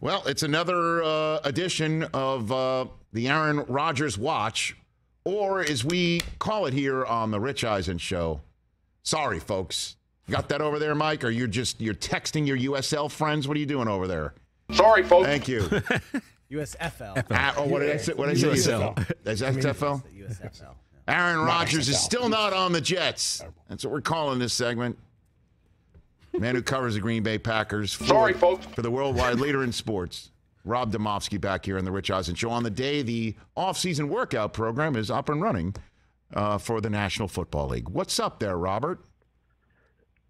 Well, it's another edition of the Aaron Rodgers Watch, or as we call it here on the Rich Eisen Show. Sorry, folks. Got that over there, Mike? Or you're texting your USL friends? What are you doing over there? Sorry, folks. Thank you. USFL. What did I say? What did I say? USL. That's FFL? USFL. Aaron Rodgers is still not on the Jets. That's what we're calling this segment. Man who covers the Green Bay Packers. Sorry, folks. For the worldwide leader in sports. Rob Demovsky back here on the Rich Eisen Show. On the day the off-season workout program is up and running for the National Football League. What's up there, Robert?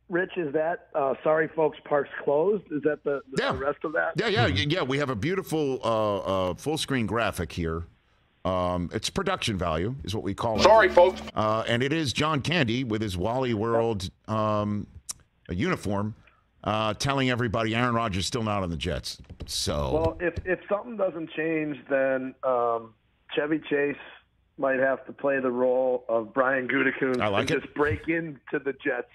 Rich, is that sorry, folks, park's closed? Is that the rest of that? Yeah. We have a beautiful full-screen graphic here. It's production value is what we call it. Sorry, folks. And it is John Candy with his Wally World uniform telling everybody Aaron Rodgers is still not on the Jets. So, well, if something doesn't change, then Chevy Chase might have to play the role of Brian Gutekunst and just break into the Jets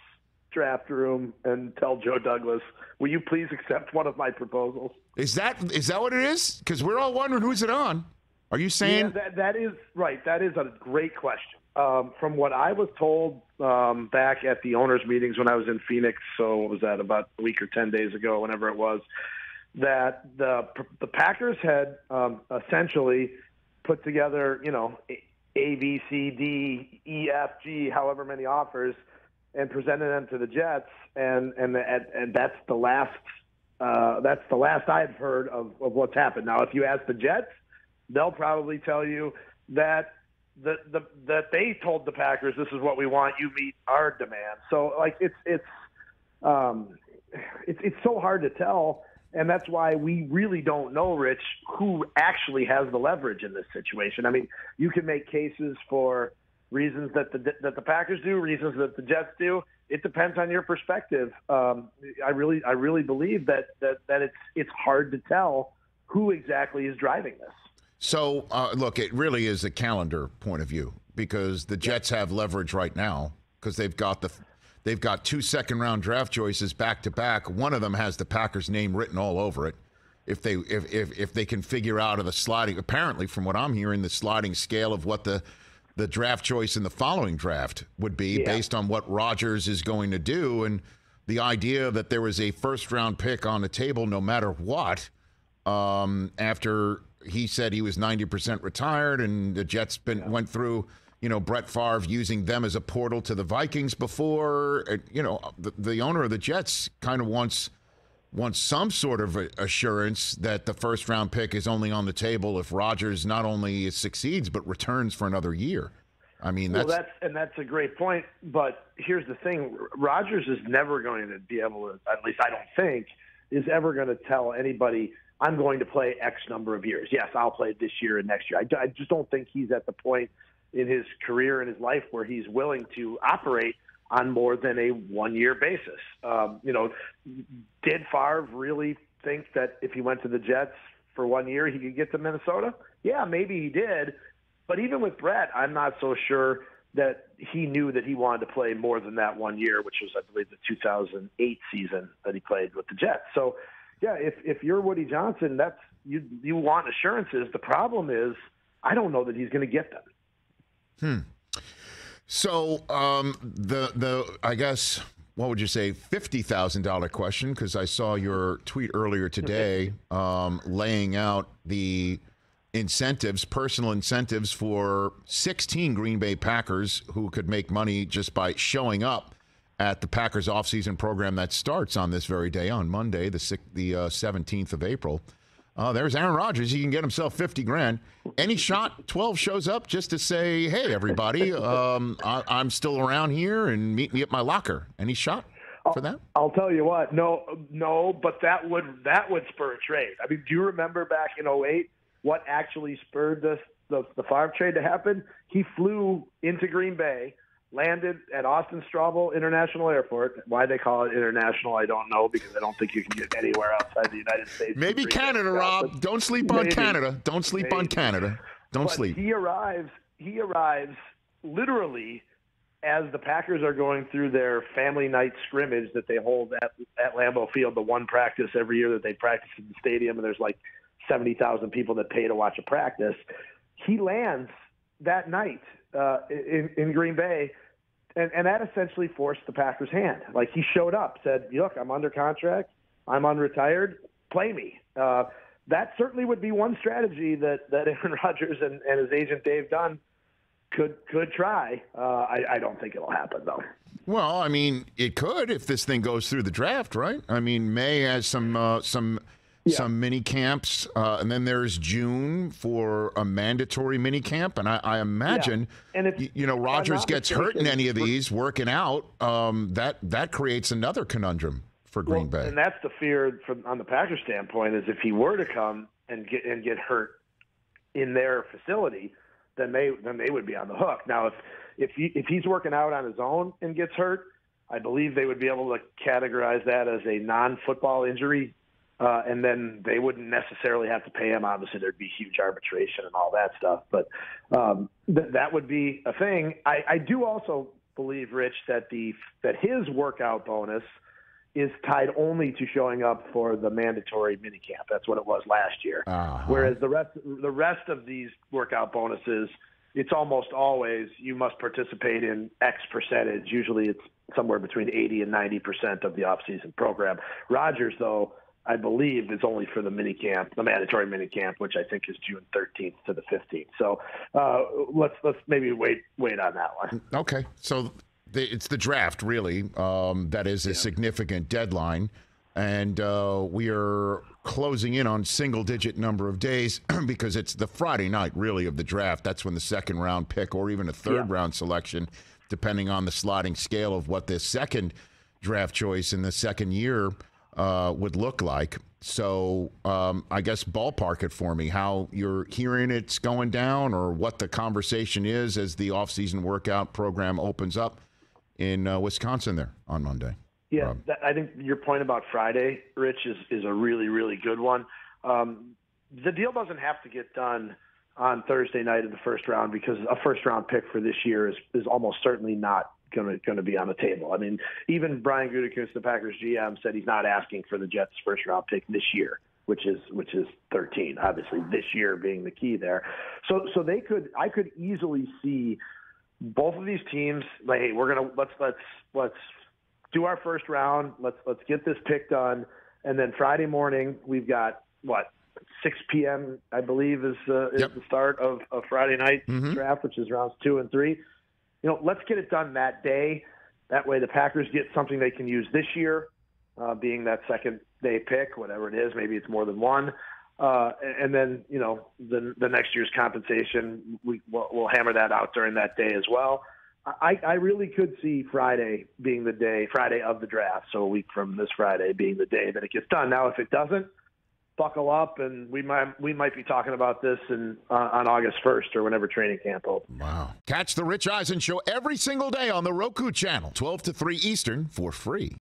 draft room and tell Joe Douglas, will you please accept one of my proposals? Is that what it is? Because we're all wondering who's it on. Are you saying? Yeah, that is right. That is a great question. From what I was told back at the owners' meetings when I was in Phoenix, so what was that, about a week or 10 days ago, whenever it was, that the Packers had essentially put together, A, B, C, D, E, F, G, however many offers, and presented them to the Jets, and that's the last I've heard of what's happened. Now, if you ask the Jets, they'll probably tell you that they told the Packers, this is what we want, you meet our demand. So it's so hard to tell, and that's why we really don't know, Rich, who actually has the leverage in this situation. I mean, you can make cases for reasons that the Packers do, reasons that the Jets do. It depends on your perspective. I really believe that it's hard to tell who exactly is driving this. So, look, it really is a calendar point of view because the Jets have leverage right now because they've got 2 second-round draft choices back to back. One of them has the Packers' name written all over it. If they can figure out of the sliding, apparently from what I'm hearing, the sliding scale of what the draft choice in the following draft would be based on what Rodgers is going to do, and the idea that there was a first-round pick on the table no matter what after he said he was 90% retired, and the Jets went through, Brett Favre using them as a portal to the Vikings before. The owner of the Jets kind of wants some sort of assurance that the first-round pick is only on the table if Rodgers not only succeeds but returns for another year. I mean, that's a great point. But here's the thing: Rodgers is never going to be able to, at least I don't think, is ever going to tell anybody, I'm going to play X number of years. Yes, I'll play this year and next year. I just don't think he's at the point in his career and his life where he's willing to operate on more than a one-year basis. Did Favre really think that if he went to the Jets for 1 year, he could get to Minnesota? Yeah, maybe he did. But even with Brett, I'm not so sure that he knew that he wanted to play more than that 1 year, which was, I believe, the 2008 season that he played with the Jets. So, yeah, if you're Woody Johnson, that's you want assurances. The problem is I don't know that he's going to get them. So I guess, what would you say, $50,000 question, because I saw your tweet earlier today laying out the personal incentives for 16 Green Bay Packers who could make money just by showing up at the Packers offseason program that starts on this very day, on Monday, the 17th of April. There's Aaron Rodgers. He can get himself $50,000. Any shot 12 shows up just to say, hey, everybody, I'm still around here and meet me at my locker. Any shot for that? I'll tell you what. No, but that would spur a trade. I mean, do you remember back in 2008 what actually spurred the Favre trade to happen? He flew into Green Bay, landed at Austin Straubel International Airport. Why they call it international, I don't know, because I don't think you can get anywhere outside the United States. Maybe Canada, Rob. Don't sleep on Canada. Don't sleep on Canada. Don't sleep. He arrives literally as the Packers are going through their family night scrimmage that they hold at Lambeau Field, the one practice every year that they practice in the stadium, and there's like 70,000 people that pay to watch a practice, he lands that night in Green Bay, and that essentially forced the Packers' hand. Like, he showed up, said, look, I'm under contract, I'm unretired, play me. That certainly would be one strategy that Aaron Rodgers and his agent Dave Dunn could try. I don't think it'll happen, though. Well, I mean, it could if this thing goes through the draft, right? I mean, May has some mini camps, and then there's June for a mandatory mini camp, and I imagine, and if, Rodgers gets hurt in any of these working out, that creates another conundrum for Green Bay. And that's the fear on the Packers standpoint, is if he were to come and get hurt in their facility, then they would be on the hook. Now, if he's working out on his own and gets hurt, I believe they would be able to categorize that as a non-football injury, and then they wouldn't necessarily have to pay him. Obviously, there'd be huge arbitration and all that stuff, but that would be a thing. I do also believe, Rich, that his workout bonus is tied only to showing up for the mandatory minicamp. That's what it was last year. Uh-huh. Whereas the rest of these workout bonuses, it's almost always you must participate in X percentage. Usually it's somewhere between 80 and 90% of the offseason program. Rodgers, though, I believe is only for the minicamp, the mandatory minicamp, which I think is June 13th to the 15th. So let's maybe wait on that one. Okay, so it's the draft, really. That is a significant deadline, and we are closing in on single-digit number of days because it's the Friday night, really, of the draft. That's when the second-round pick or even a third-round selection, depending on the sliding scale of what this second draft choice in the second year would look like. So I guess ballpark it for me, how you're hearing it's going down or what the conversation is as the offseason workout program opens up in Wisconsin there on Monday. Yeah, I think your point about Friday, Rich, is a really, really good one. The deal doesn't have to get done on Thursday night of the first round because a first-round pick for this year is almost certainly not going to be on the table. I mean, even Brian Gutekunst, the Packers GM, said he's not asking for the Jets' first-round pick this year, which is 13. Obviously, this year being the key there. So I could easily see both of these teams like, hey, we're gonna let's do our first round. Let's get this pick done, and then Friday morning we've got 6 p.m. I believe is the start of Friday night draft, which is rounds 2 and 3. Let's get it done that day. That way the Packers get something they can use this year, being that second day pick, whatever it is. Maybe it's more than one. And then, the next year's compensation, we'll hammer that out during that day as well. I really could see Friday being Friday of the draft, so a week from this Friday being the day that it gets done. Now, if it doesn't, buckle up, and we might be talking about this on August 1st or whenever training camp opens. Wow. Catch the Rich Eisen Show every single day on the Roku channel, 12 to 3 Eastern, for free.